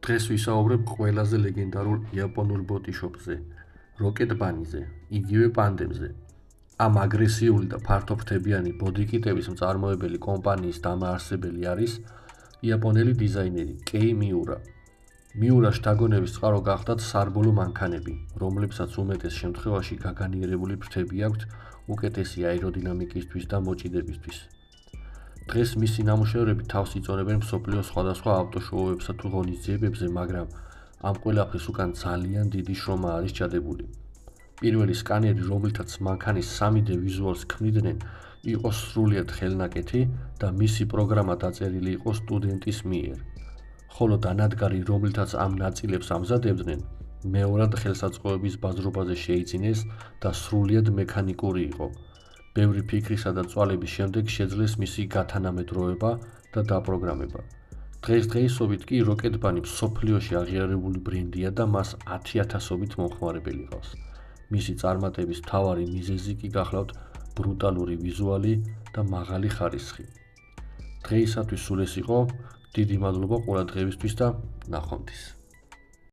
დღეს ვისაუბრებ ყველაზე ლეგენდარულ იაპონურ ბოტიშოპზე, როკეტ ბანიზე, იგივე პანდემზე. ამ აგრესიული და ფართოფრთებიანი ბოდიკიტების მწარმოებელი კომპანიის დამაარსებელი არის იაპონელი დიზაინერი კეი მიურა. მიურას შთაგონების წყარო გახდათ სარბოლო მანქანები, რომლებსაც უმეტეს შემთხვევაში გაგანიერებული ფრთები აქვთ უკეთესი აეროდინამიკისთვის და მოჭიდებისთვის. დღეს მისი ნამუშევრები თავს იწონებენ მსოფლიოს სხვადასხვა ავტოშოუებსა თუ ღონისძიებებზე, მაგრამ ამ ყველაფრის უკან ძალიან დიდი შრომა არის ჩადებული. პირველი სკანერი, რომელთაც მანქანის 3D ვიზუალს ქმნიდნენ, იყო სრულიად ხელნაკეთი და მისი პროგრამა დაწერილი იყო სტუდენტის მიერ. ხოლო დანადგარი, რომელთაც ამ ნაწილებს ამზადებდნენ, მეორად ხელსაწყოების ბაზრობაზე შეიძინეს და სრულიად მექანიკური იყო. ბევრი ფიქრისა და წვალების შემდეგ შეძლეს მისი გათანამედროვება და დაპროგრამება. დღესდღეობით კი როკეტ ბანი მსოფლიოში აღიარებული ბრენდია და მას 10,000-ობით მომხმარებელი ყავს. მისი წარმატების მთავარი მიზეზი კი გახლავთ ბრუტალური ვიზუალი და მაღალი ხარისხი. დღეისათვის სულ ეს იყო. დიდი მადლობა ყურადღებისთვის და ნახვამდის.